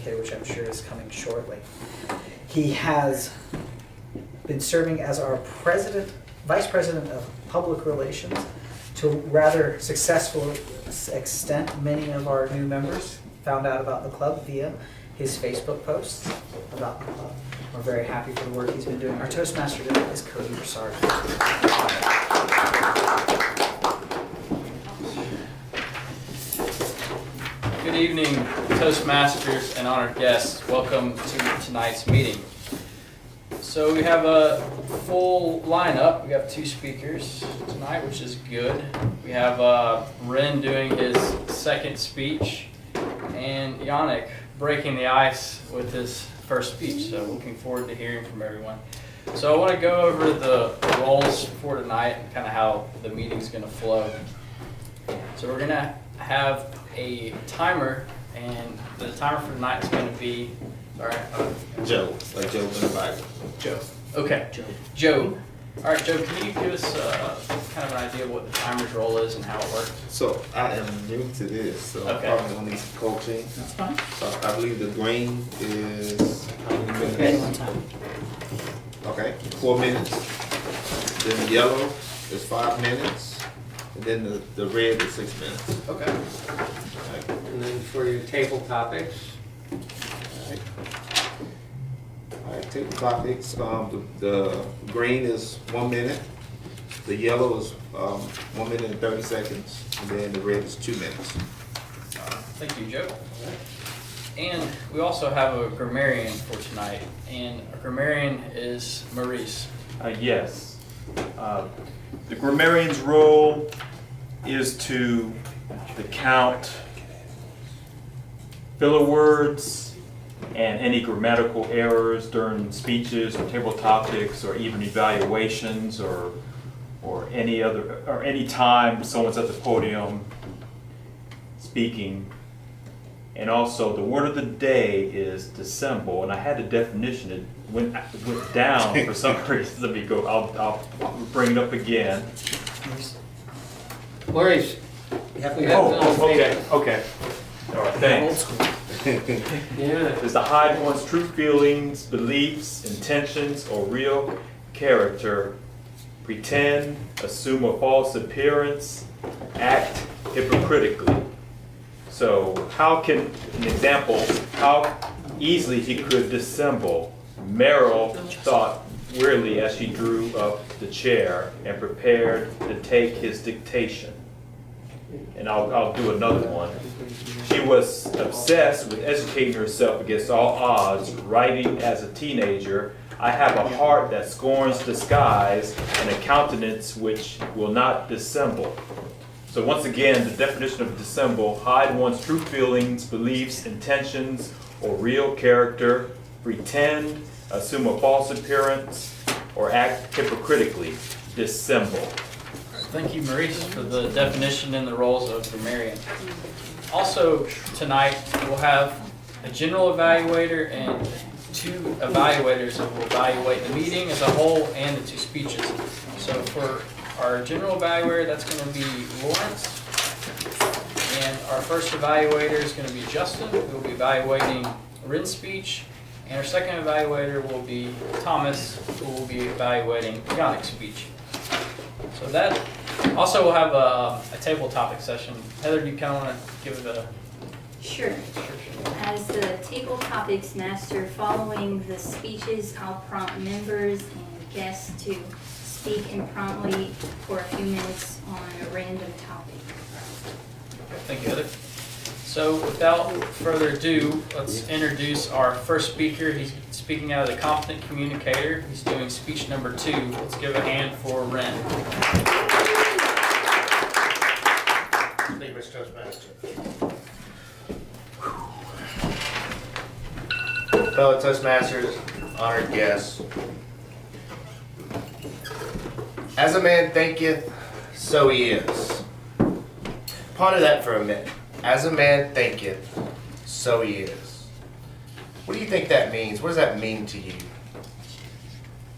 communicator, which I'm sure is coming shortly. He has been serving as our vice president of public relations to a rather successful extent. Many of our new members found out about the club via his Facebook posts about the club. We're very happy for the work he's been doing. Our Toastmaster today is Cody Broussard. Good evening, Toastmasters and honored guests. Welcome to tonight's meeting. So we have a full lineup. We have 2 speakers tonight, which is good. We have Ren doing his second speech, and Yannick breaking the ice with his first speech. So looking forward to hearing from everyone. So I want to go over the roles for tonight and kind of how the meeting's going to flow. So we're going to have a timer, and the timer for tonight is going to be, sorry, Joe, like Joe in the Bible. Joe. Okay, Joe. All right, Joe, can you give us kind of an idea of what the timer's role is and how it works? So I am new to this, so Okay. I'm probably gonna need some coaching. That's fine. So I believe the green is how many minutes? One time. Okay, 4 minutes. Then the yellow is 5 minutes, and then the red is 6 minutes. Okay. Okay. And then for your table topics, All right, take the topics. The green is 1 minute. The yellow is 1 minute and 30 seconds, and then the red is 2 minutes. Thank you, Joe. And we also have a grammarian for tonight, and our grammarian is Maurice. Yes. The grammarian's role is to count filler words and any grammatical errors during speeches or table topics or even evaluations or any time someone's at the podium speaking. And also the word of the day is dissemble, and I had the definition. It went down for some reason. Let me go. I'll bring it up again. Maurice, we have to Okay. All right, thanks. Yeah. Is to hide one's true feelings, beliefs, intentions, or real character, pretend, assume a false appearance, act hypocritically. So how easily he could dissemble. Meryl thought wearily as she drew up the chair and prepared to take his dictation. And I'll do another one. She was obsessed with educating herself against all odds, writing as a teenager, I have a heart that scorns disguise and a countenance which will not dissemble. So once again, the definition of dissemble: hide one's true feelings, beliefs, intentions, or real character, pretend, assume a false appearance, or act hypocritically. Dissemble. Thank you, Maurice, for the definition and the roles of grammarian. Also, tonight we'll have a general evaluator and 2 evaluators that will evaluate the meeting as a whole and the 2 speeches. So for our general evaluator, that's going to be Lawrence. And our first evaluator is going to be Justin, who will be evaluating Ren's speech. And our second evaluator will be Thomas, who will be evaluating Yannick's speech. So that also we'll have a table topic session. Heather, do you kind of want to give it a Sure. description? As the table topics master, following the speeches, I'll prompt members and guests to speak impromptu for a few minutes on a random topic. Okay, thank you, Heather. So without further ado, let's introduce our first speaker. He's speaking out of the Competent Communicator. He's doing speech number 2. Let's give a hand for Ren. Distinguished Toastmaster. Fellow Toastmasters, honored guests. As a man thinketh, so he is. Ponder that for a minute. As a man thinketh, so he is. What do you think that means? What does that mean to you?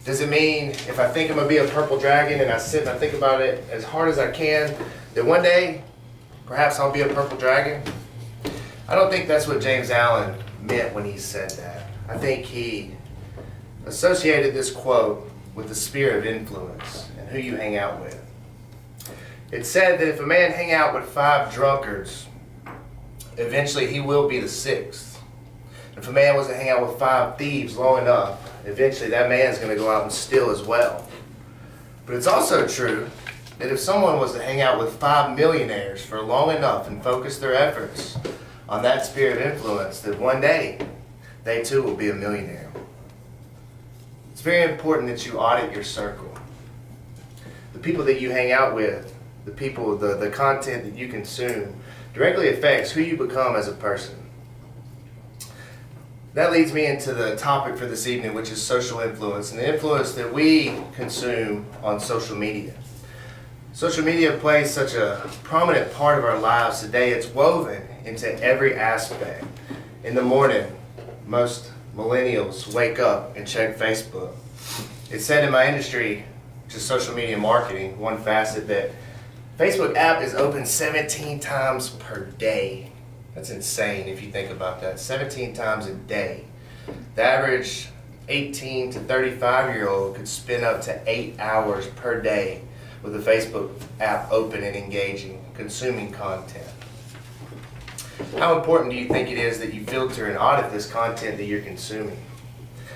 Does it mean if I think I'm going to be a purple dragon and I sit and I think about it as hard as I can, that one day, perhaps I'll be a purple dragon? I don't think that's what James Allen meant when he said that. I think he associated this quote with the sphere of influence and who you hang out with. It said that if a man hang out with 5 drunkards, eventually he will be the 6th. If a man was to hang out with 5 thieves long enough, eventually that man's going to go out and steal as well. But it's also true that if someone was to hang out with 5 millionaires for long enough and focus their efforts on that sphere of influence, that one day they too will be a millionaire. It's very important that you audit your circle. The people that you hang out with, the people, the content that you consume directly affects who you become as a person. That leads me into the topic for this evening, which is social influence and the influence that we consume on social media. Social media plays such a prominent part of our lives today. It's woven into every aspect. In the morning, most millennials wake up and check Facebook. It's said in my industry, which is social media marketing, one facet, that Facebook app is open 17 times per day. That's insane if you think about that. 17 times a day. The average 18 to 35-year-old could spend up to 8 hours per day with the Facebook app open and engaging, consuming content. How important do you think it is that you filter and audit this content that you're consuming?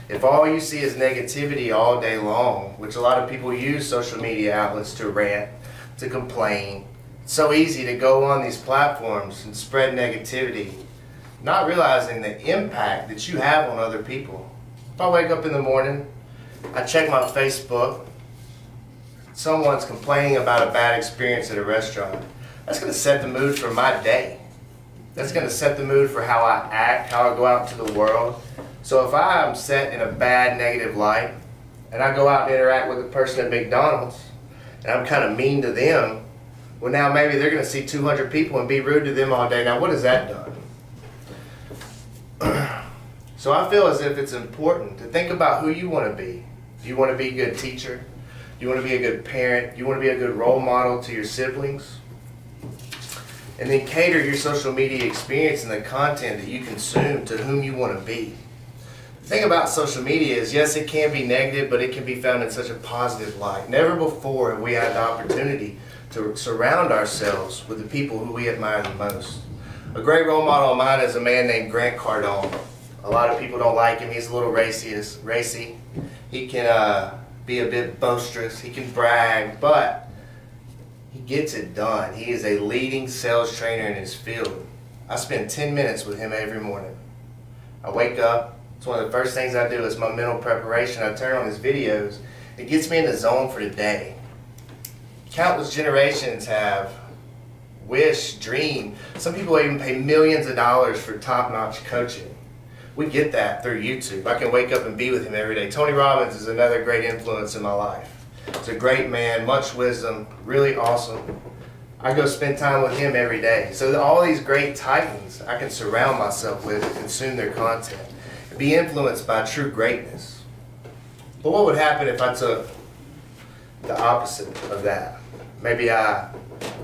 If all you see is negativity all day long, which a lot of people use social media outlets to rant, to complain, it's so easy to go on these platforms and spread negativity, not realizing the impact that you have on other people. If I wake up in the morning, I check my Facebook, someone's complaining about a bad experience at a restaurant, that's going to set the mood for my day. That's going to set the mood for how I act, how I go out into the world. So if I'm set in a bad, negative light, and I go out and interact with a person at McDonald's, and I'm kind of mean to them, well, now maybe they're going to see 200 people and be rude to them all day. Now, what has that done? So I feel as if it's important to think about who you want to be. Do you want to be a good teacher? Do you want to be a good parent? Do you want to be a good role model to your siblings? And then cater your social media experience and the content that you consume to whom you want to be. The thing about social media is, yes, it can be negative, but it can be found in such a positive light. Never before have we had the opportunity to surround ourselves with the people who we admire the most. A great role model of mine is a man named Grant Cardone. A lot of people don't like him. He's a little racy. He can be a bit boisterous. He can brag, but he gets it done. He is a leading sales trainer in his field. I spend 10 minutes with him every morning. I wake up. It's one of the first things I do is my mental preparation. I turn on his videos. It gets me in the zone for the day. Countless generations have wished, dreamed. Some people even pay millions of dollars for top-notch coaching. We get that through YouTube. I can wake up and be with him every day. Tony Robbins is another great influence in my life. He's a great man, much wisdom, really awesome. I go spend time with him every day. So all these great titans I can surround myself with and consume their content and be influenced by true greatness. But what would happen if I took the opposite of that? Maybe I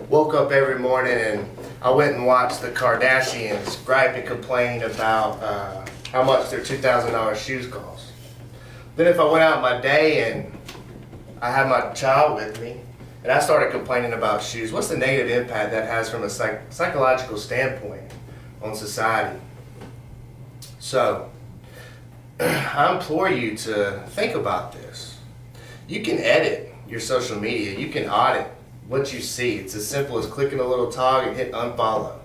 woke up every morning and I went and watched the Kardashians gripe and complain about how much their $2,000 shoes cost. Then if I went out my day and I had my child with me and I started complaining about shoes, what's the negative impact that has from a psychological standpoint on society? So I implore you to think about this. You can edit your social media. You can audit what you see. It's as simple as clicking a little toggle and hit unfollow.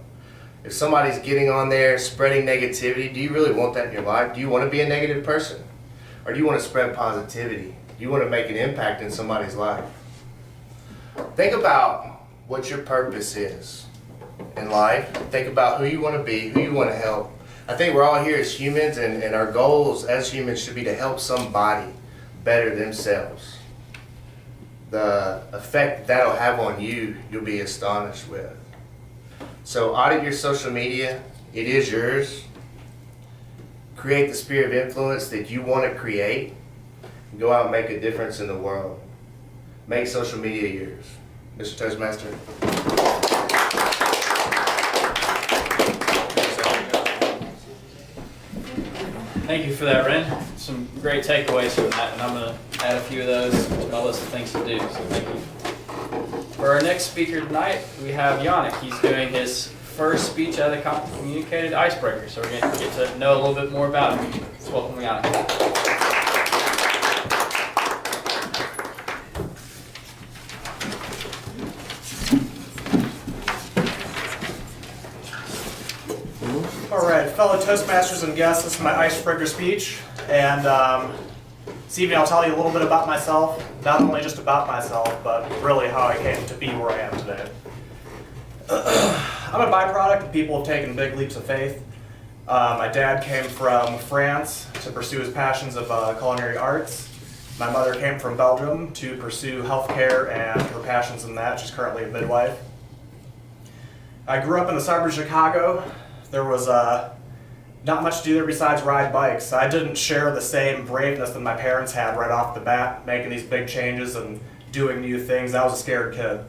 If somebody's getting on there spreading negativity, do you really want that in your life? Do you want to be a negative person? Or do you want to spread positivity? Do you want to make an impact in somebody's life? Think about what your purpose is in life. Think about who you want to be, who you want to help. I think we're all here as humans, and our goals as humans should be to help somebody better themselves. The effect that'll have on you, you'll be astonished with. So audit your social media. It is yours. Create the sphere of influence that you want to create. And go out and make a difference in the world. Make social media yours. Mr. Toastmaster. Thank you for that, Ren. Some great takeaways from that, and I'm going to add a few of those to my list of things to do, so thank you. For our next speaker tonight, we have Yannick. He's doing his first speech at the communicated icebreaker, so we're going to get to know a little bit more about him. Let's welcome Yannick. All right, fellow Toastmasters and guests, this is my icebreaker speech, and this evening I'll tell you a little bit about myself, not only just about myself, but really how I came to be where I am today. I'm a byproduct. People have taken big leaps of faith. My dad came from France to pursue his passions of culinary arts. My mother came from Belgium to pursue healthcare and her passions in that. She's currently a midwife. I grew up in the suburbs of Chicago. There was not much to do there besides ride bikes. I didn't share the same braveness that my parents had right off the bat, making these big changes and doing new things. I was a scared kid.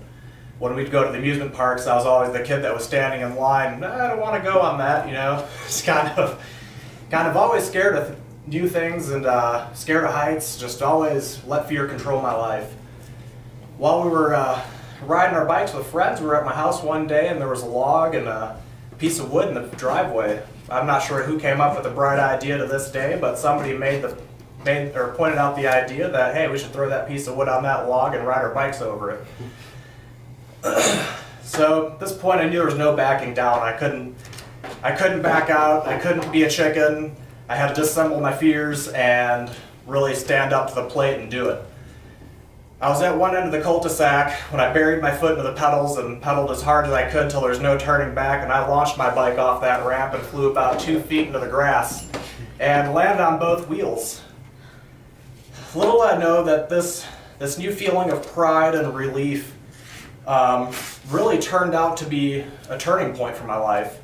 When we'd go to the amusement parks, I was always the kid that was standing in line. I don't want to go on that, you know. Just kind of always scared of new things and scared of heights. Just always let fear control my life. While we were riding our bikes with friends, we were at my house one day, and there was a log and a piece of wood in the driveway. I'm not sure who came up with the bright idea to this day, but somebody pointed out the idea that, hey, we should throw that piece of wood on that log and ride our bikes over it. So at this point I knew there was no backing down. I couldn't back out. I couldn't be a chicken. I had to dissemble my fears and really stand up to the plate and do it. I was at one end of the cul-de-sac when I buried my foot into the pedals and pedaled as hard as I could till there was no turning back, and I launched my bike off that ramp and flew about 2 feet into the grass and landed on both wheels. Little I know that this new feeling of pride and relief really turned out to be a turning point for my life.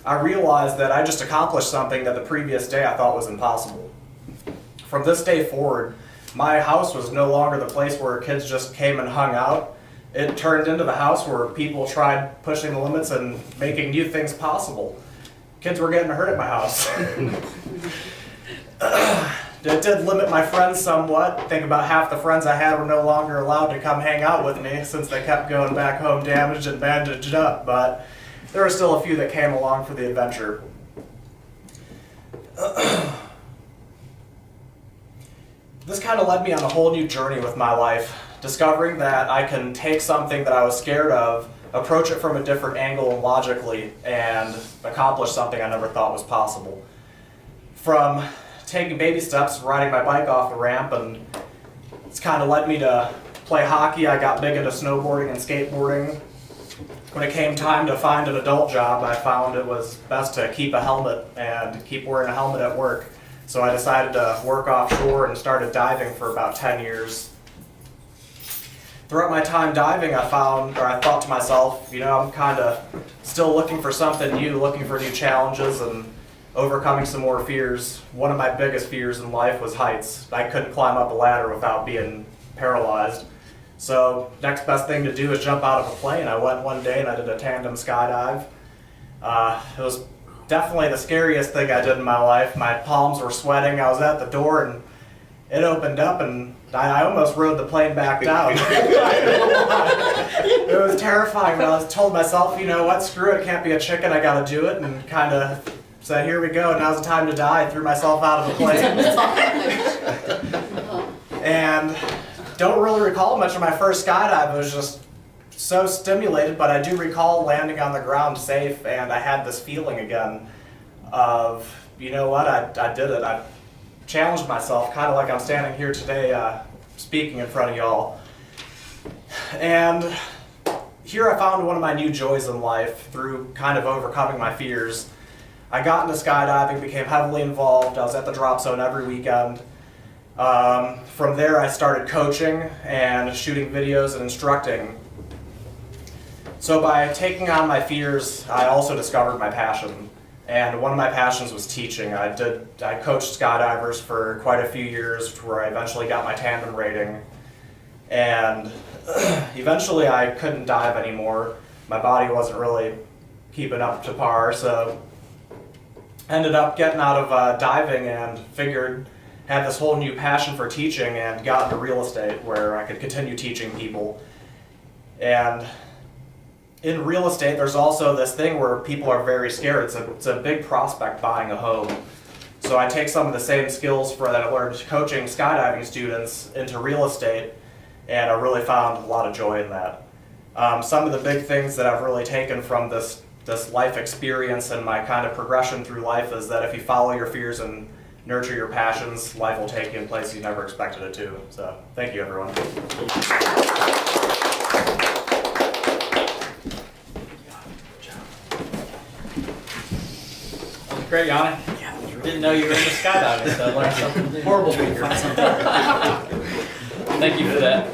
I realized that I just accomplished something that the previous day I thought was impossible. From this day forward, my house was no longer the place where kids just came and hung out. It turned into the house where people tried pushing the limits and making new things possible. Kids were getting hurt at my house. It did limit my friends somewhat. I think about half the friends I had were no longer allowed to come hang out with me since they kept going back home damaged and bandaged up, but there were still a few that came along for the adventure. This kind of led me on a whole new journey with my life, discovering that I can take something that I was scared of, approach it from a different angle and logically, and accomplish something I never thought was possible. From taking baby steps, riding my bike off the ramp, and it's kind of led me to play hockey. I got big into snowboarding and skateboarding. When it came time to find an adult job, I found it was best to keep a helmet and keep wearing a helmet at work. So I decided to work offshore and started diving for about 10 years. Throughout my time diving, I thought to myself, you know, I'm kind of still looking for something new, looking for new challenges and overcoming some more fears. One of my biggest fears in life was heights. I couldn't climb up a ladder without being paralyzed. So next best thing to do is jump out of a plane. I went one day and I did a tandem skydive. It was definitely the scariest thing I did in my life. My palms were sweating. I was at the door and it opened up and I almost rode the plane back down. It was terrifying, but I told myself, you know what, screw it, can't be a chicken, I gotta do it, and kind of said, here we go, now's the time to die. I threw myself out of the plane. And don't really recall much of my first skydive. It was just so stimulated, but I do recall landing on the ground safe, and I had this feeling again of, you know what, I did it. I challenged myself, kind of like I'm standing here today speaking in front of y'all. And here I found one of my new joys in life through kind of overcoming my fears. I got into skydiving, became heavily involved. I was at the drop zone every weekend. From there I started coaching and shooting videos and instructing. So by taking on my fears, I also discovered my passion. And one of my passions was teaching. I coached skydivers for quite a few years where I eventually got my tandem rating. And eventually I couldn't dive anymore. My body wasn't really keeping up to par, so ended up getting out of diving and had this whole new passion for teaching and got into real estate where I could continue teaching people. And in real estate, there's also this thing where people are very scared. It's a big prospect buying a home. So I take some of the same skills that I learned coaching skydiving students into real estate, and I really found a lot of joy in that. Some of the big things that I've really taken from this life experience and my kind of progression through life is that if you follow your fears and nurture your passions, life will take you in places you never expected it to. So thank you, everyone. Great, Yannick. Didn't know you were into skydiving, so I learned something horrible here. Thank you for that.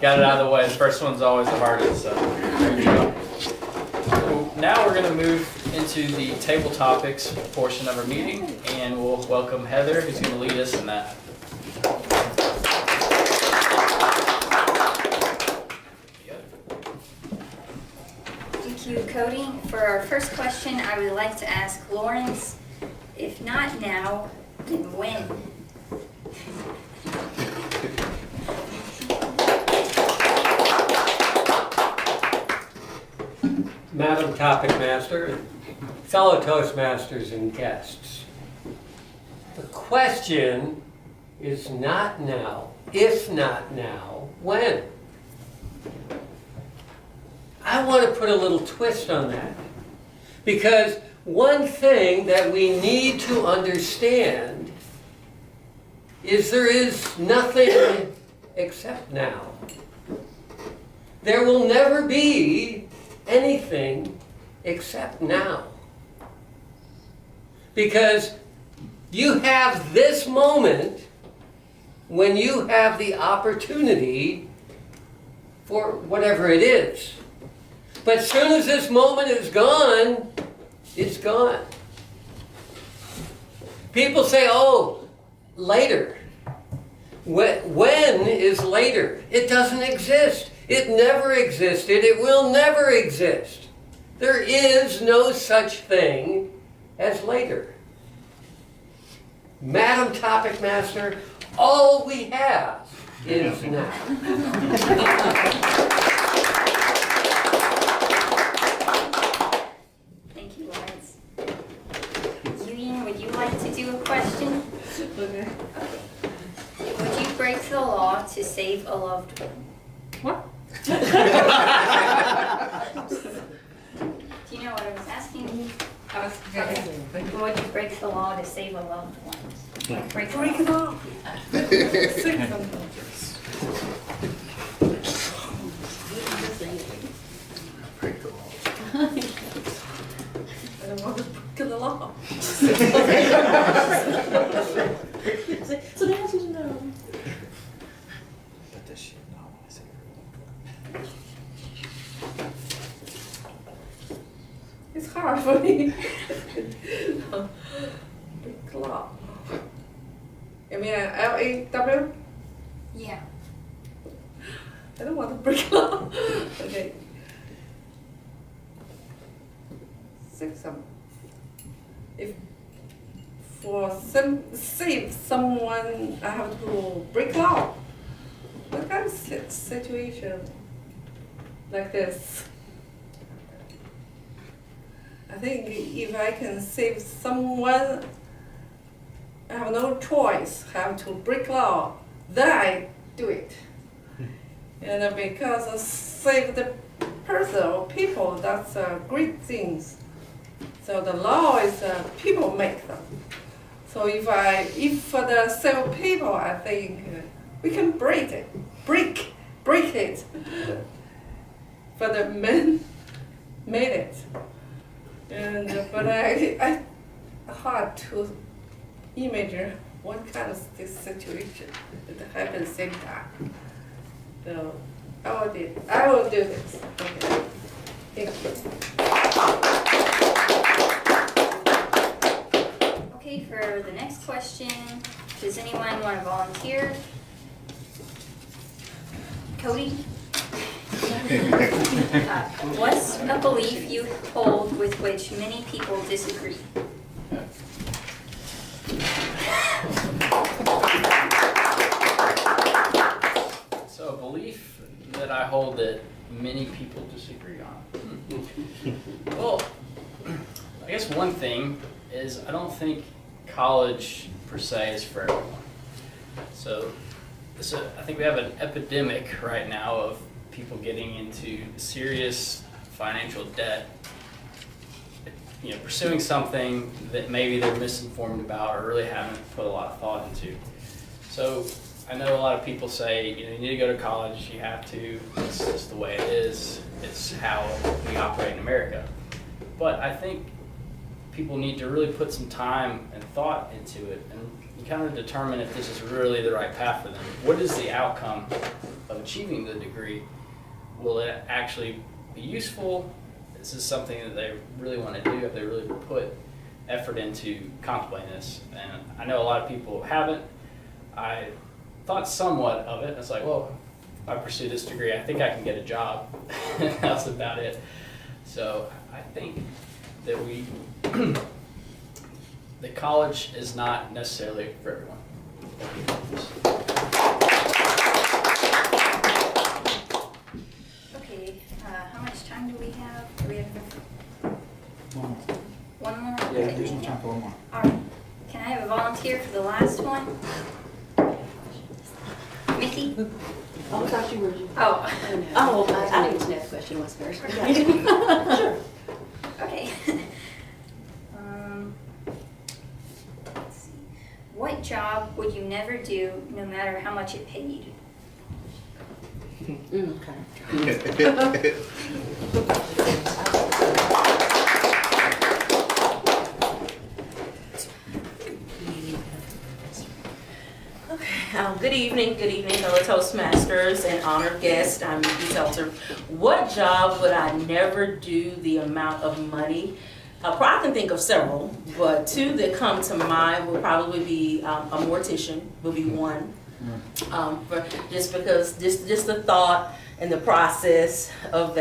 Got it out of the way. The first one's always the hardest, so there you go. So now we're going to move into the table topics portion of our meeting, and we'll welcome Heather, who's going to lead us in that. Thank you, Cody. For our first question, I would like to ask Lawrence, if not now, then when? Madam Topic Master, fellow Toastmasters and guests. The question is not now. If not now, when? I want to put a little twist on that. Because one thing that we need to understand is there is nothing except now. There will never be anything except now. Because you have this moment when you have the opportunity for whatever it is. But as soon as this moment is gone, it's gone. People say, oh, later. When is later? It doesn't exist. It never existed. It will never exist. There is no such thing as later. Madam Topic Master, all we have is now. Thank you, Lawrence. Eugene, would you like to do a question? Okay. Would you break the law to save a loved one? What? Do you know what I was asking? Would you break the law to save a loved one? Break the Break it law. off. Say something. I don't want to break the law. So the answer is no. But does she not want to say It's hard for me. Break the law. I mean, L-A-W? Yeah. I don't want to break the law. Okay. If for save someone, I have to break law. What kind of situation like this? I think if I can save someone, I have no choice. I have to break law. Then I do it. And because I save the person or people, that's a great thing. So the law is people make them. So if for the several people, I think we can break it. For the men made it. And but I hard to imagine what kind of this situation that happens same time. So I will do this. Okay. Thank you. Okay, for the next question, does anyone want to volunteer? Cody? What's a belief you hold with which many people disagree? hold that many people disagree on. Well, I guess one thing is I don't think college per se is for everyone. So I think we have an epidemic right now of people getting into serious financial debt, pursuing something that maybe they're misinformed about or really haven't put a lot of thought into. So I know a lot of people say, you need to go to college, you have to, it's just the way it is, it's how we operate in America. But I think people need to really put some time and thought into it and kind of determine if this is really the right path for them. What is the outcome of achieving the degree? Will it actually be useful? Is this something that they really want to do? Have they really put effort into contemplating this? And I know a lot of people haven't. I thought somewhat of it. It's like, well, if I pursue this degree, I think I can get a job. That's about it. So I think that that college is not necessarily for everyone. Okay, how much time do we have? Do we have one more? Yeah, there's no time for one more. All right. Can I have a volunteer for the last one? Mickey? Oh, I thought you were. Oh. I didn't know the question was first. Sure. Okay. Let's see. What job would you never do, no matter how much it paid? Okay. Good evening, fellow Toastmasters and honored guests. I'm Mickey Seltzer. What job would I never do the amount of money? I can think of several, but two that come to mind would probably be a mortician would be one. Just because just the thought and the process of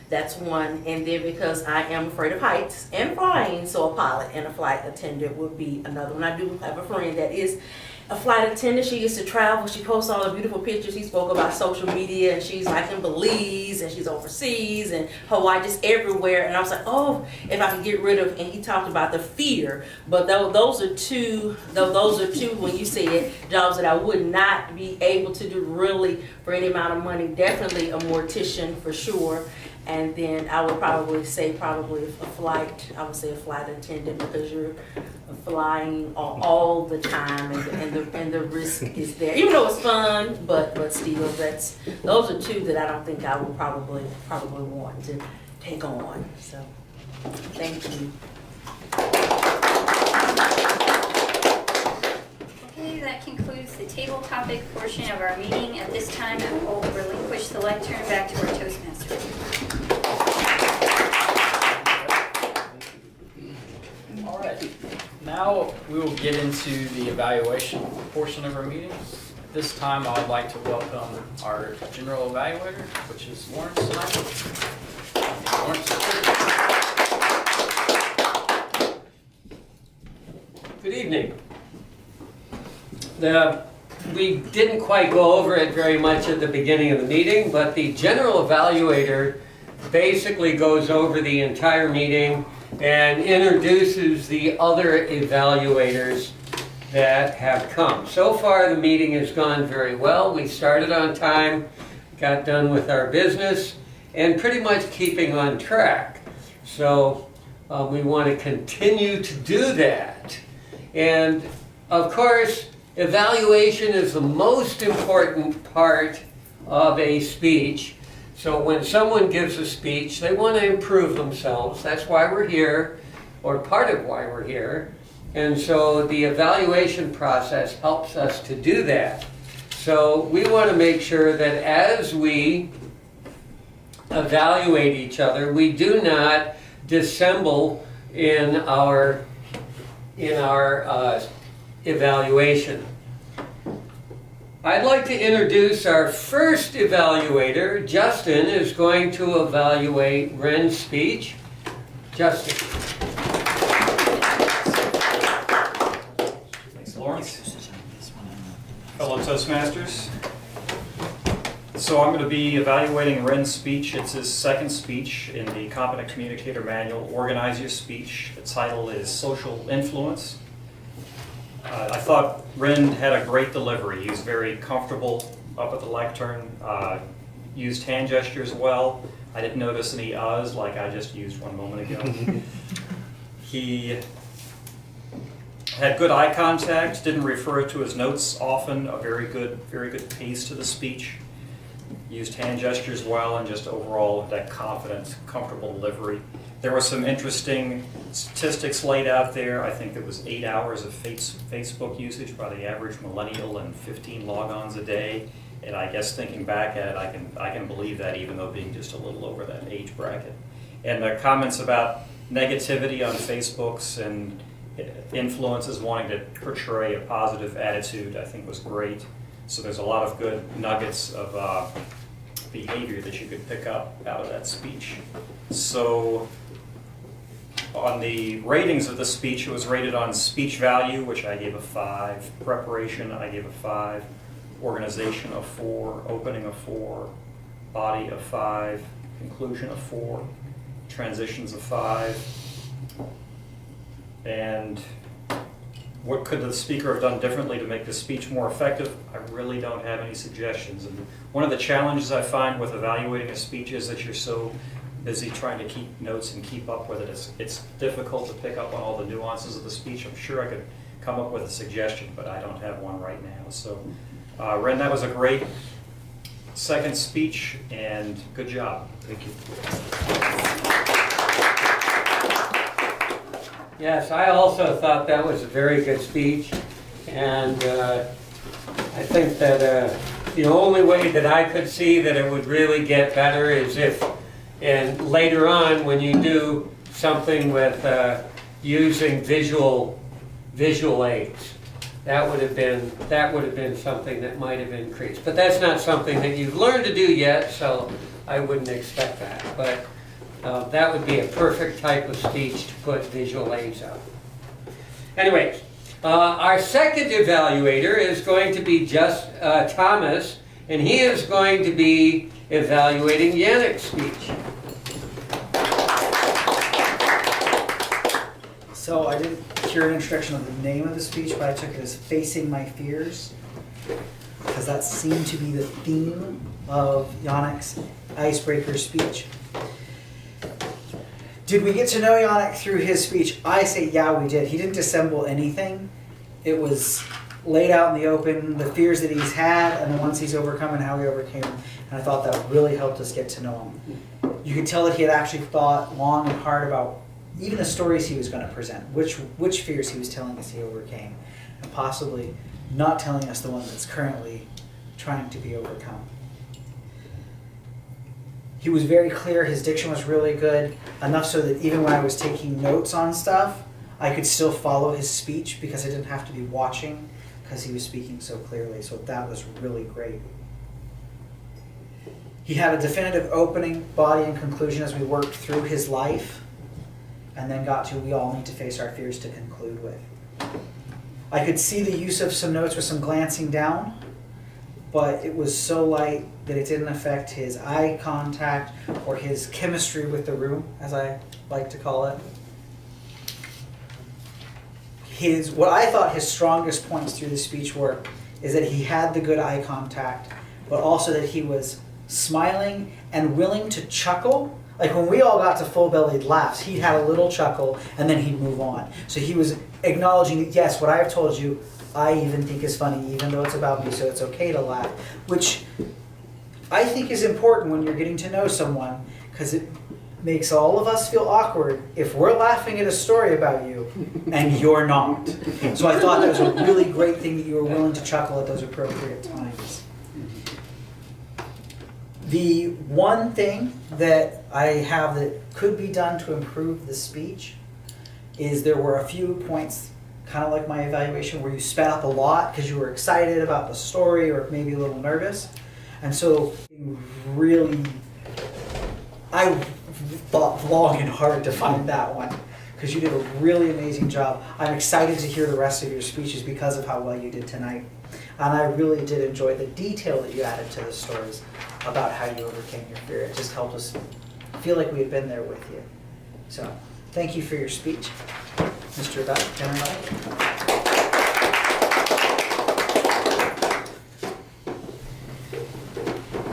that's one. And then because I am afraid of heights and flying, so a pilot and a flight attendant would be another one. I do have a friend that is a flight attendant. She used to travel. She posts all the beautiful pictures. He spoke about social media, and she's like in Belize, and she's overseas, and Hawaii, just everywhere. And I was like, oh, if I could get rid of. And he talked about the fear. But those are two. When you said jobs that I would not be able to do really for any amount of money. Definitely a mortician for sure. And then I would probably say a flight. I would say a flight attendant because you're flying all the time and the risk is there. Even though it's fun, but still those are two that I don't think I would probably want to take on. So thank you. Okay, that concludes the table topic portion of our meeting. At this time, I will relinquish the lectern back to our Toastmasters. All right, now we will get into the evaluation portion of our meeting. At this time, I would like to welcome our general evaluator, which is Lawrence tonight. Lawrence. Good evening. We didn't quite go over it very much at the beginning of the meeting, but the general evaluator basically goes over the entire meeting and introduces the other evaluators that have come. So far the meeting has gone very well. We started on time, got done with our business, and pretty much keeping on track. So we want to continue to do that. And of course, evaluation is the most important part of a speech. So when someone gives a speech, they want to improve themselves. That's why we're here, or part of why we're here. And so the evaluation process helps us to do that. So we want to make sure that as we evaluate each other, we do not dissemble in our evaluation. I'd like to introduce our first evaluator. Justin is going to evaluate Ren's speech. Justin. Thanks, Lawrence. Fellow Toastmasters. So I'm going to be evaluating Ren's speech. It's his second speech in the Competent Communicator Manual, Organize Your Speech. The title is Social Influence. I thought Ren had a great delivery. He was very comfortable up at the lectern, used hand gestures well. I didn't notice any uhs like I just used one moment ago. He had good eye contact, didn't refer to his notes often, a very good pace to the speech. Used hand gestures well, and just overall that confident, comfortable delivery. There were some interesting statistics laid out there. I think there was 8 hours of Facebook usage by the average millennial and 15 logons a day. And I guess thinking back at it, I can believe that, even though being just a little over that age bracket. And the comments about negativity on Facebooks and influences wanting to portray a positive attitude, I think was great. So there's a lot of good nuggets of behavior that you could pick up out of that speech. So on the ratings of the speech, it was rated on speech value, which I gave a 5, preparation I gave a 5, organization of 4, opening of 4, body of 5, conclusion of 4, transitions of 5, and what could the speaker have done differently to make the speech more effective? I really don't have any suggestions. And one of the challenges I find with evaluating a speech is that you're so busy trying to keep notes and keep up with it. It's difficult to pick up on all the nuances of the speech. I'm sure I could come up with a suggestion, but I don't have one right now. So, Ren, that was a great second speech, and good job. Thank you. Yes, I also thought that was a very good speech, and I think that the only way that I could see that it would really get better is if, and later on when you do something with using visual aids, that would have been something that might have increased. But that's not something that you've learned to do yet, so I wouldn't expect that. But that would be a perfect type of speech to put visual aids on. Anyways, our second evaluator is going to be Thomas, and he is going to be evaluating Yannick's speech. So I didn't hear an introduction of the name of the speech, but I took it as Facing My Fears, because that seemed to be the theme of Yannick's icebreaker speech. Did we get to know Yannick through his speech? I say, yeah, we did. He didn't dissemble anything. It was laid out in the open, the fears that he's had and the ones he's overcome and how he overcame them. And I thought that really helped us get to know him. You could tell that he had actually thought long and hard about even the stories he was going to present, which fears he was telling us he overcame, and possibly not telling us the one that's currently trying to be overcome. He was very clear, his diction was really good, enough so that even when I was taking notes on stuff, I could still follow his speech because I didn't have to be watching because he was speaking so clearly, so that was really great. He had a definitive opening, body, and conclusion as we worked through his life, and then got to we all need to face our fears to conclude with. I could see the use of some notes with some glancing down, but it was so light that it didn't affect his eye contact or his chemistry with the room, as I like to call it. What I thought his strongest points through the speech were is that he had the good eye contact, but also that he was smiling and willing to chuckle. Like when we all got to full-bellied laughs, he had a little chuckle and then he'd move on. So he was acknowledging that, yes, what I've told you, I even think is funny, even though it's about me, so it's okay to laugh. Which I think is important when you're getting to know someone, because it makes all of us feel awkward if we're laughing at a story about you and you're not. So I thought that was a really great thing that you were willing to chuckle at those appropriate times. The one thing that I have that could be done to improve the speech is there were a few points, kind of like my evaluation, where you sped up a lot because you were excited about the story or maybe a little nervous. And so really, I thought long and hard to find that one because you did a really amazing job. I'm excited to hear the rest of your speeches because of how well you did tonight. And I really did enjoy the detail that you added to the stories about how you overcame your fear. It just helped us feel like we had been there with you. So, thank you for your speech, Mr. Kennerly.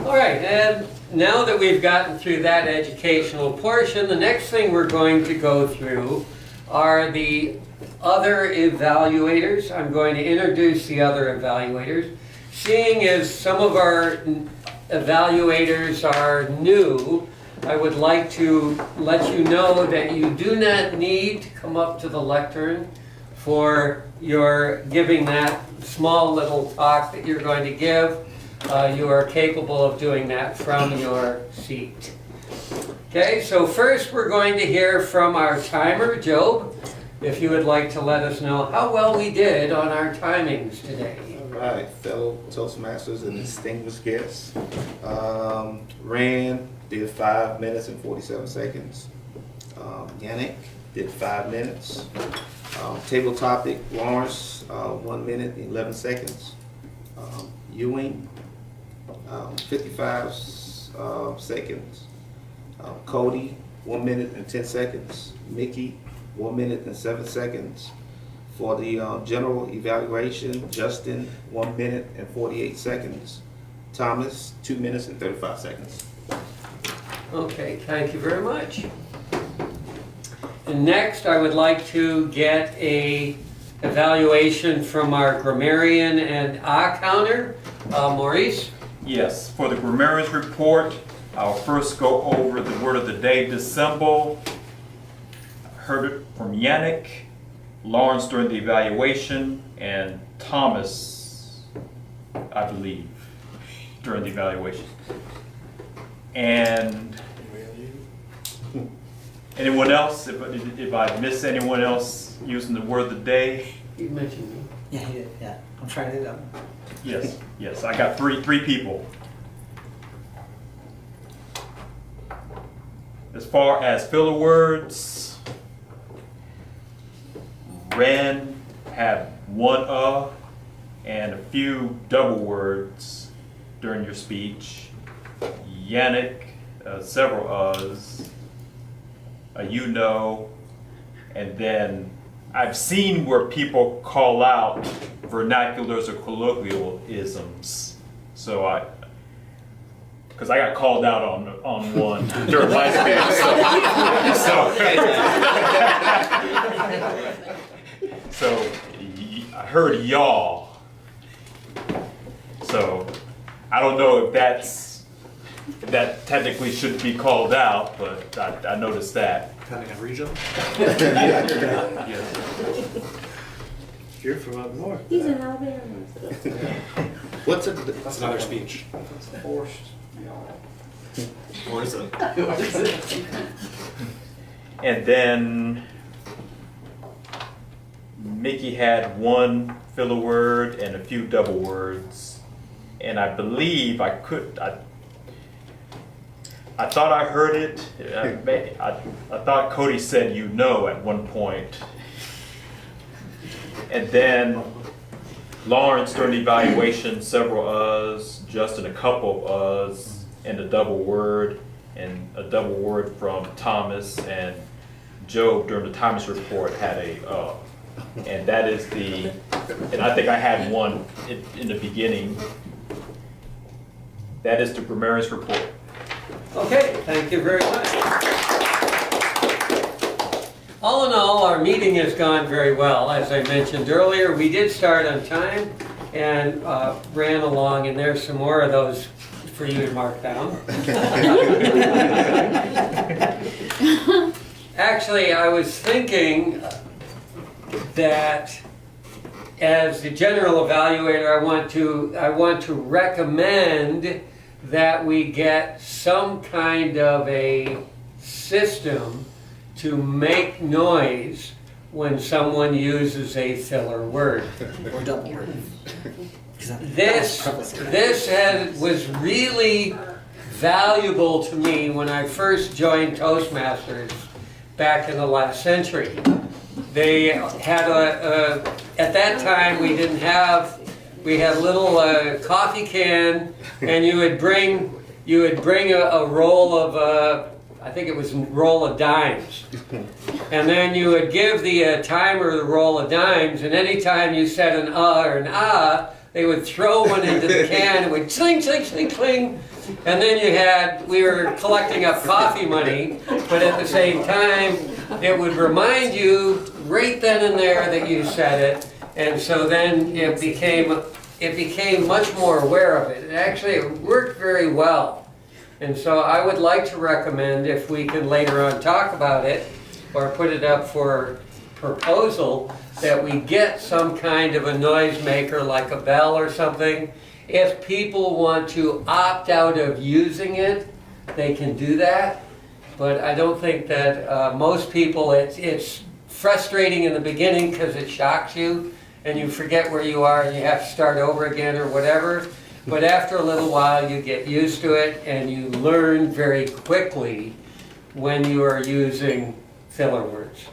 All right, and now that we've gotten through that educational portion, the next thing we're going to go through are the other evaluators. I'm going to introduce the other evaluators. Seeing as some of our evaluators are new, I would like to let you know that you do not need to come up to the lectern for your giving that small little talk that you're going to give. You are capable of doing that from your seat. Okay, so first we're going to hear from our timer, Job, if you would like to let us know how well we did on our timings today. All right, fellow Toastmasters and distinguished guests. Rand did 5 minutes and 47 seconds. Yannick did 5 minutes. Table topic, Lawrence, 1 minute and 11 seconds. Ewing, 55 seconds. Cody, 1 minute and 10 seconds. Mickey, 1 minute and 7 seconds. For the general evaluation, Justin, 1 minute and 48 seconds. Thomas, 2 minutes and 35 seconds. Okay, thank you very much. And next, I would like to get a evaluation from our grammarian and counter, Maurice. Yes, for the grammarian's report, I'll first go over the word of the day, dissemble. Heard it from Yannick, Lawrence during the evaluation, and Thomas, I believe, during the evaluation. And anyone else, if I miss anyone else using the word of the day? You mentioned me. Yeah, he did. Yeah, I'm trying to do that. Yes, I got three people. As far as filler words, Ren had one and a few double words during your speech. Yannick, several uhs, you know, and then I've seen where people call out vernaculars or colloquialisms. So because I got called out on one during my speech. So I heard y'all. So I don't know if that technically should be called out, but I noticed that. Depending on region. Yeah. You're from up north. He's in Alabama. What's That's another speech. Forced. Or is it? And then Mickey had one filler word and a few double words. And I believe I thought I heard it. I thought Cody said you know at one point. And then Lawrence during the evaluation, several uhs, Justin a couple of uhs, and a double word from Thomas, and Job during the Thomas report had a and that is and I think I had one in the beginning. That is the grammarian's report. Okay, thank you very much. All in all, our meeting has gone very well. As I mentioned earlier, we did start on time and ran along, and there's some more of those for you to mark down. Actually, I was thinking that as the general evaluator, I want to recommend that we get some kind of a system to make noise when someone uses a filler word. Or double word. This was really valuable to me when I first joined Toastmasters back in the last century. They had at that time we didn't have we had a little coffee can, and you would bring a roll of I think it was a roll of dimes, and then you would give the timer the roll of dimes, and anytime you said an or an they would throw one into the can, it would cling, cling, cling, cling, and then we were collecting up coffee money, but at the same time, it would remind you right then and there that you said it, and so then it became much more aware of it. It worked very well. And so I would like to recommend, if we can later on talk about it, or put it up for proposal, that we get some kind of a noisemaker like a bell or something. If people want to opt out of using it, they can do that. But I don't think that most people, it's frustrating in the beginning because it shocks you and you forget where you are and you have to start over again or whatever. But after a little while you get used to it and you learn very quickly when you are using filler words.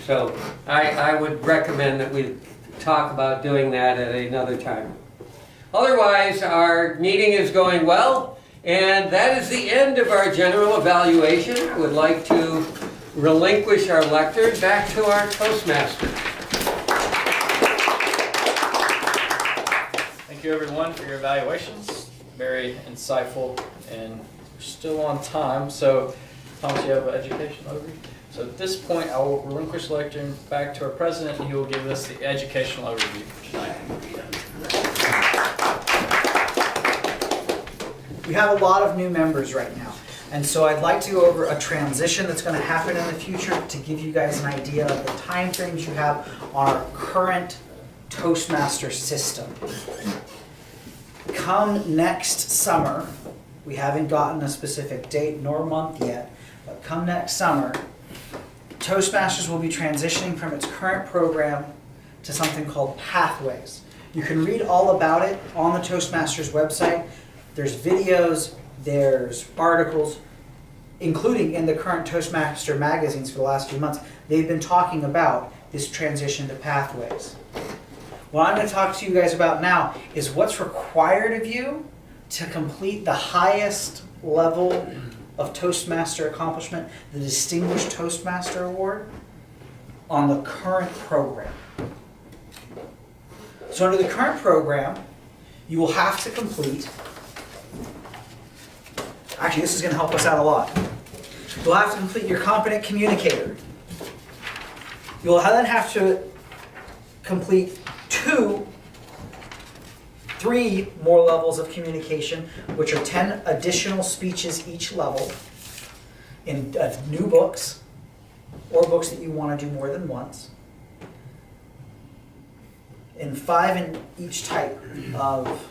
So I would recommend that we talk about doing that at another time. Otherwise, our meeting is going well, and that is the end of our general evaluation. I would like to relinquish our lectern back to our Toastmaster. Thank you everyone for your evaluations. Very insightful, and we're still on time. So, Thomas, you have an education overview? So at this point, I will relinquish the lectern back to our president, and he will give us the educational overview for tonight. We have a lot of new members right now, and so I'd like to go over a transition that's going to happen in the future to give you guys an idea of the time frames you have on our current Toastmaster system. Come next summer, we haven't gotten a specific date nor month yet, but come next summer, Toastmasters will be transitioning from its current program to something called Pathways. You can read all about it on the Toastmasters website. There's videos, there's articles, including in the current Toastmaster magazines for the last few months. They've been talking about this transition to Pathways. What I'm going to talk to you guys about now is what's required of you to complete the highest level of Toastmaster accomplishment, the Distinguished Toastmaster Award, on the current program. So under the current program, you will have to complete, actually this is going to help us out a lot. You'll have to complete your Competent Communicator. You'll then have to complete 3 more levels of communication, which are 10 additional speeches each level in new books or books that you want to do more than once, and 5 in each type of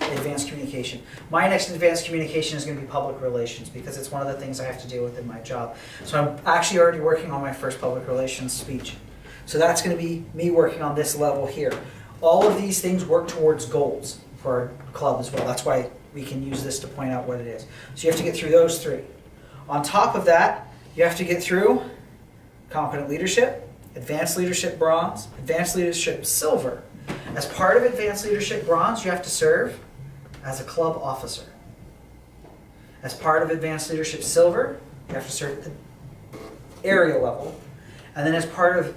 advanced communication. My next advanced communication is going to be public relations because it's one of the things I have to deal with in my job. So I'm actually already working on my first public relations speech. So that's going to be me working on this level here. All of these things work towards goals for our club as well. That's why we can use this to point out what it is. So you have to get through those 3. On top of that, you have to get through Competent Leadership, Advanced Leadership Bronze, Advanced Leadership Silver. As part of Advanced Leadership Bronze, you have to serve as a club officer. As part of Advanced Leadership Silver, you have to serve at the area level. And then as part of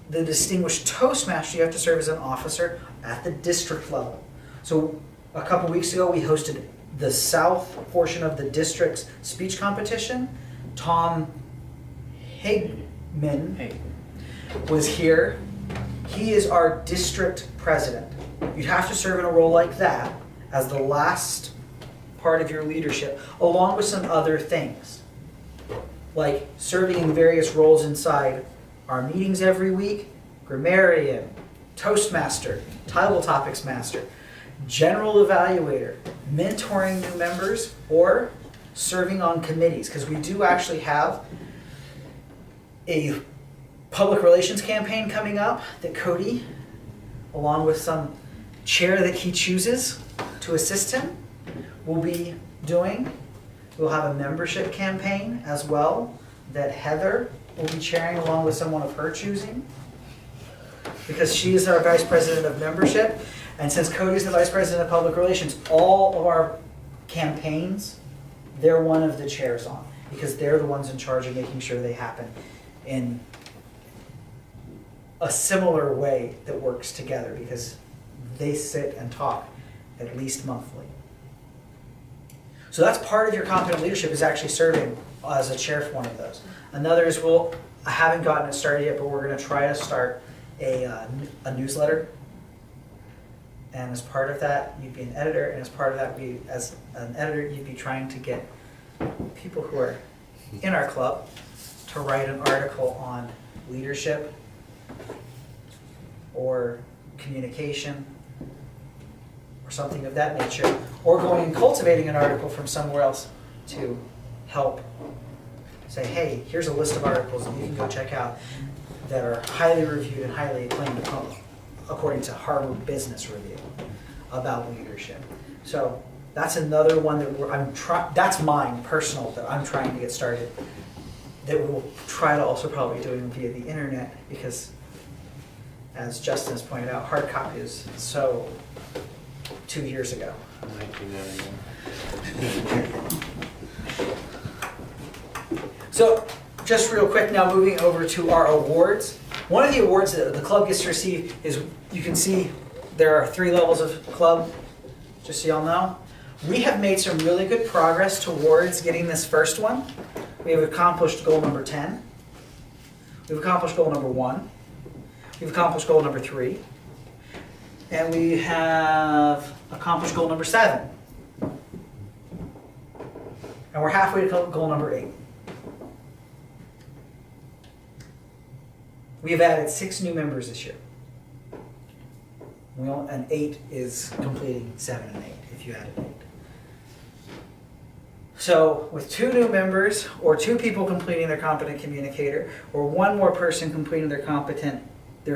the Distinguished Toastmaster, you have to serve as an officer at the district level. So a couple weeks ago, we hosted the south portion of the district's speech competition. Tom Hagman was here. He is our district president. You'd have to serve in a role like that as the last part of your leadership, along with some other things, like serving in various roles inside our meetings every week, grammarian, Toastmaster, Table Topics Master, general evaluator, mentoring new members, or serving on committees, because we do actually have a public relations campaign coming up that Cody, along with some chair that he chooses to assist him, will be doing. We'll have a membership campaign as well that Heather will be chairing along with someone of her choosing, because she is our Vice President of Membership. And since Cody's the Vice President of Public Relations, all of our campaigns, they're one of the chairs on, because they're the ones in charge of making sure they happen in a similar way that works together, because they sit and talk at least monthly. So that's part of your competent leadership, is actually serving as a chair for one of those. Another is, well, I haven't gotten it started yet, but we're going to try to start a newsletter. And as part of that, you'd be an editor, and as part of that, as an editor, you'd be trying to get people who are in our club to write an article on leadership or communication or something of that nature, or going and cultivating an article from somewhere else to help say, hey, here's a list of articles that you can go check out that are highly reviewed and highly acclaimed according to Harvard Business Review about leadership. So that's another one that that's mine, personal, that I'm trying to get started, that we'll try to also probably doing via the internet, because as Justin has pointed out, hard copy is so 2 years ago. 1991. So just real quick now, moving over to our awards. One of the awards that the club gets to receive is, you can see there are 3 levels of club, just so y'all know. We have made some really good progress towards getting this first one. We have accomplished goal number 10. We've accomplished goal number 1. We've accomplished goal number 3. And we have accomplished goal number 7. And we're halfway to goal number 8. We have added 6 new members this year. And 8 is completing 7 and 8, if you added 8. So with 2 new members, or 2 people completing their competent communicator, or 1 more person completing their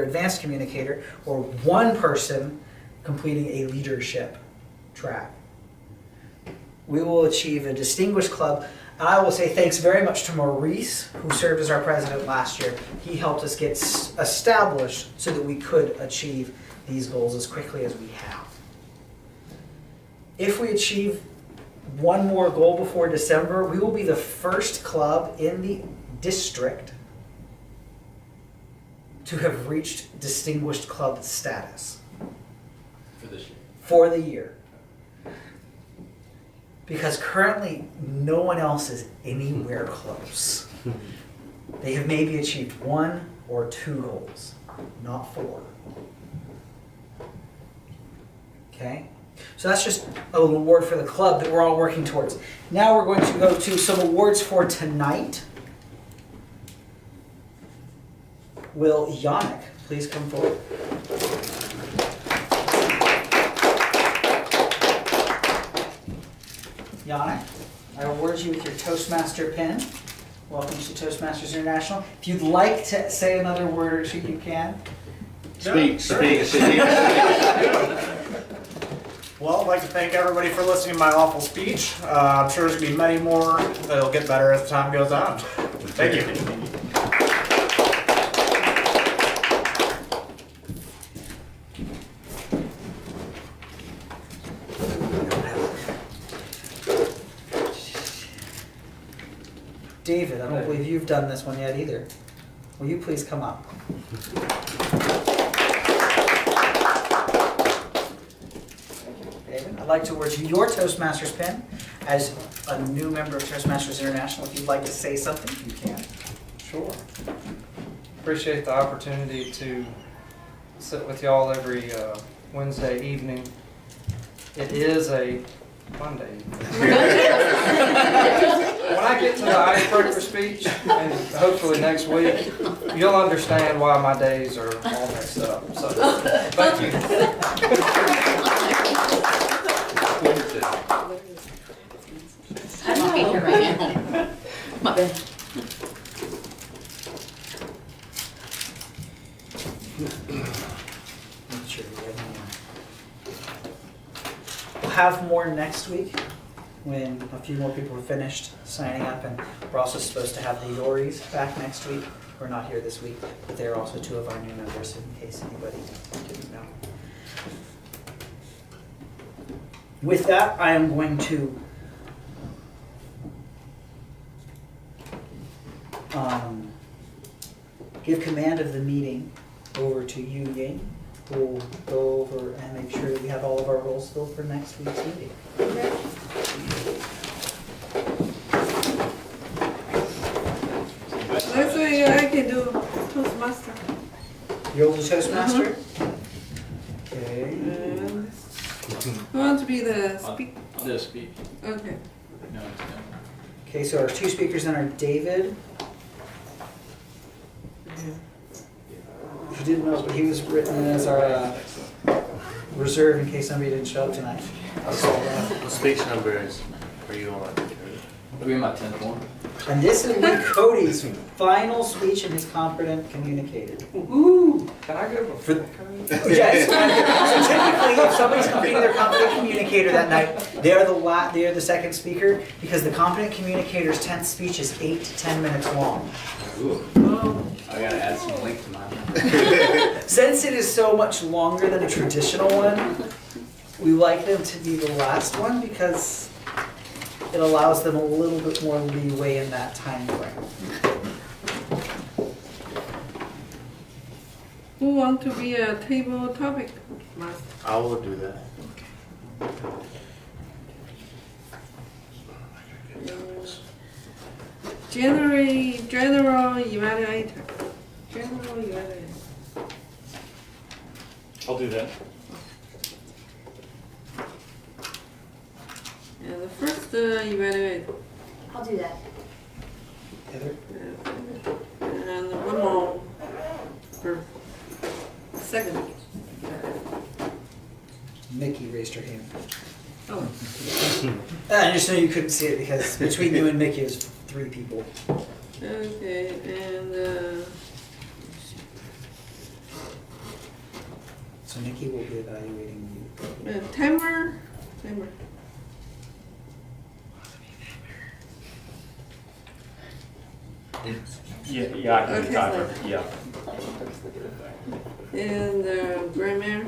advanced communicator, or 1 person completing a leadership track, we will achieve a distinguished club. And I will say thanks very much to Maurice, who served as our president last year. He helped us get established so that we could achieve these goals as quickly as we have. If we achieve 1 more goal before December, we will be the first club in the district to have reached distinguished club status. For this year. For the year. Because currently, no one else is anywhere close. They have maybe achieved 1 or 2 goals, not 4. Okay? So that's just an award for the club that we're all working towards. Now we're going to go to some awards for tonight. Will Yannick please come forward? Yannick, I award you with your Toastmaster pin. Welcome to Toastmasters International. If you'd like to say another word or 2, you can. Speak. Well, I'd like to thank everybody for listening to my awful speech. I'm sure there's going to be many more that'll get better as the time goes on. Thank you. David, I don't believe you've done this one yet either. Will you please come up? David, I'd like to award you your Toastmasters pin. As a new member of Toastmasters International, if you'd like to say something, you can. Sure. Appreciate the opportunity to sit with y'all every Wednesday evening. It is a Monday. When I get to the icebreaker speech, and hopefully next week, you'll understand why my days are all messed up. So, thank you. I don't be here right now. My bad. Make sure you have more. We'll have more next week when a few more people have finished signing up, and we're also supposed to have the Yoris back next week. We're not here this week, but they're also 2 of our new members, in case anybody didn't know. With that, I am going to give command of the meeting over to Yu Ying, who will go over and make sure that we have all of our roles filled for next week's meeting. Next week I can do Toastmaster. You're the Toastmaster? Okay. And I want to be the speaker. I'll just speak. Okay. No, it's done. Okay, so our two speakers then are David. If you didn't know, but he was written as our reserve in case somebody didn't show up tonight. What speech number are you on? It'll be my 10th one. And this will be Cody's final speech in his competent communicator. Ooh, can I go before? Yes. So typically, if somebody's completing their competent communicator that night, they are the second speaker because the competent communicator's 10th speech is 8 to 10 minutes long. I gotta add some length to mine. Since it is so much longer than a traditional one, we like them to be the last one because it allows them a little bit more leeway in that time frame. Who want to be a table topic master? I will do that. General evaluator. General evaluator. I'll do that. And the first evaluator. I'll do that. Heather? And one more for second. Mickey raised her hand. Oh, I just know you couldn't see it because between you and Mickey is 3 people. okay, and So Mickey will be evaluating you. timer. Yeah, I can Okay, do timer, yeah. And grammar.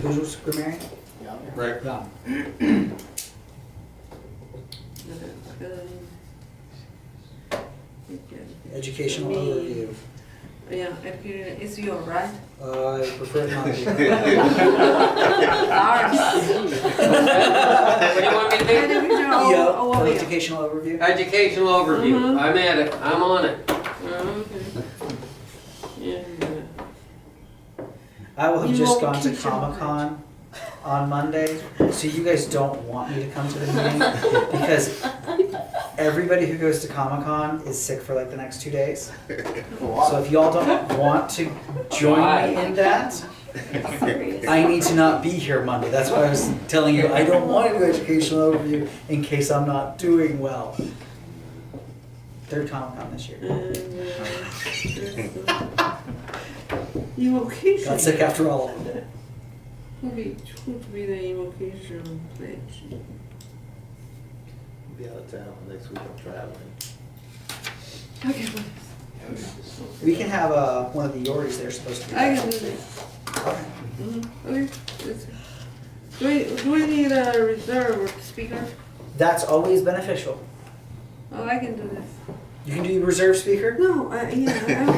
Who's grammarian? Right. Yeah. Educational overview. Yeah, education is your right. I prefer not to. Ours. What do you want me to do? Educational Yeah, overview. educational overview. Educational overview. Mhm. I'm at it. I'm on it. Okay. And I will have just gone to Evocation. Comic-Con on Monday, so you guys don't want me to come to the meeting because everybody who goes to Comic-Con is sick for like the next 2 days. So if y'all don't want to join me in that, I need to not be here Monday. That's why I was telling you I don't want to do educational overview in case I'm not doing well. 3rd Comic-Con this year. evocation. Got sick after all of it. Who to be the evocation pledge? Be out of town next week. I'm traveling. Okay, We can have one of the Yoris there supposed to be. I can do this. Okay. Do we need a reserve speaker? That's always beneficial. Oh, I can do this. You can do reserve speaker. No, yeah,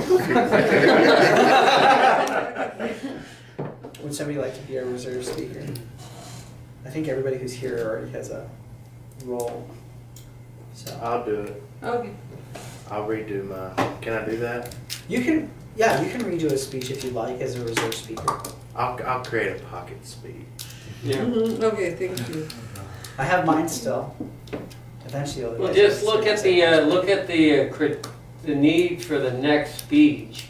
Would somebody like to be a reserve speaker? I think everybody who's here already has a role. So I'll do it. Okay. I'll redo my. Can I do that? you can, yeah, you can redo a speech if you like as a reserve speaker. I'll create a pocket speech. Yeah. Okay, thank you. I have mine still. Eventually, Well, just look at the need for the next speech,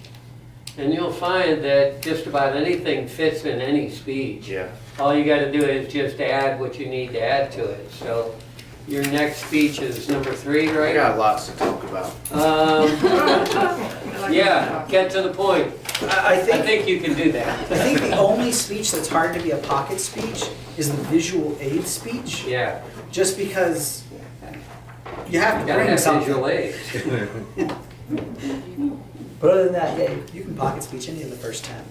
and you'll find that just about anything fits in any speech. Yeah. All you got to do is just add what you need to add to it. So, your next speech is number 3, I right? got lots to talk about. Yeah, get to the point. I I think think you can do that. I think the only speech that's hard to be a pocket speech is the visual aid speech, Yeah. just because you have You to gotta bring have something. visual aids. But other than that, yeah, you can pocket speech any of the first 10.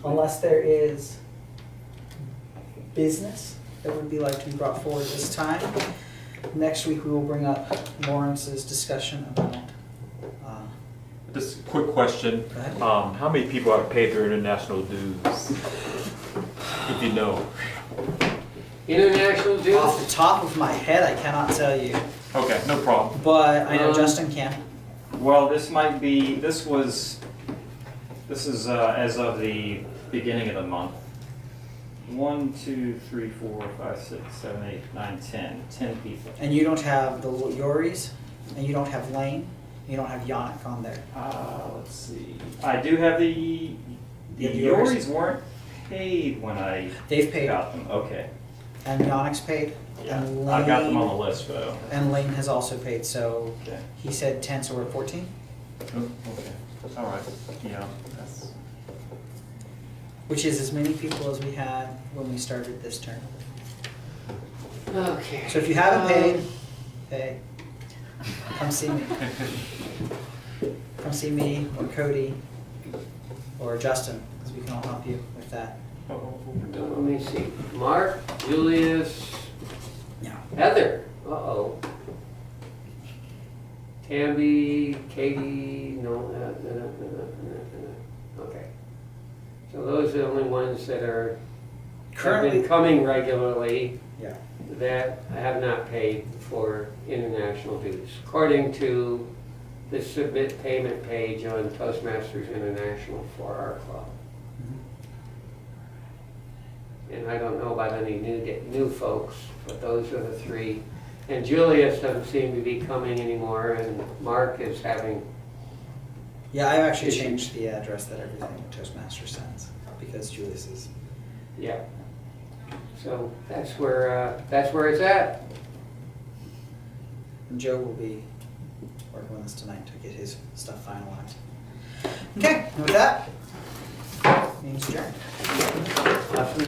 Unless there is business that would be like to be brought forward this time. Next week we will bring up Lawrence's discussion about Just a quick question. Go ahead. How many people have paid their international dues? If you know. International dues? off the top of my head, I cannot tell you, Okay, no problem. but I know Justin can. Well, this is as of the beginning of the month. 1, 2, 3, 4, 5, 6, 7, 8, 9, 10. 10 people. And you don't have the Yoris, and you don't have Lane, you don't have Yannick on there. Let's see. I do have the You have yours? Yoris weren't paid when I They've paid, got them. Okay. and Yannick's paid, Yeah. and I've got them on Lane, the list though. and Lane has also paid, so Okay. he said 10, so we're at 14? Oh, okay. All right. Yeah, that's. Which is as many people as we had when we started this term. Okay. So if you haven't paid, pay. Come see me. Come see me or Cody or Justin, because we can all help you with that. Let me see. Mark, Julius, Yeah. Heather. Uh-oh. Tammy, Katie, no. Okay. So those are the only ones that have Currently, been coming regularly yeah. that have not paid for international dues, according to the submit payment page on Toastmasters International for our club. And I don't know about any new folks, but those are the three. And Julius doesn't seem to be coming anymore, and Mark is having. Yeah, I've actually changed the address that everything Toastmaster sends because Julius is. Yeah. So that's where it's at. And Joe will be working with us tonight to get his stuff finalized. Okay, and with that, meeting's adjourned.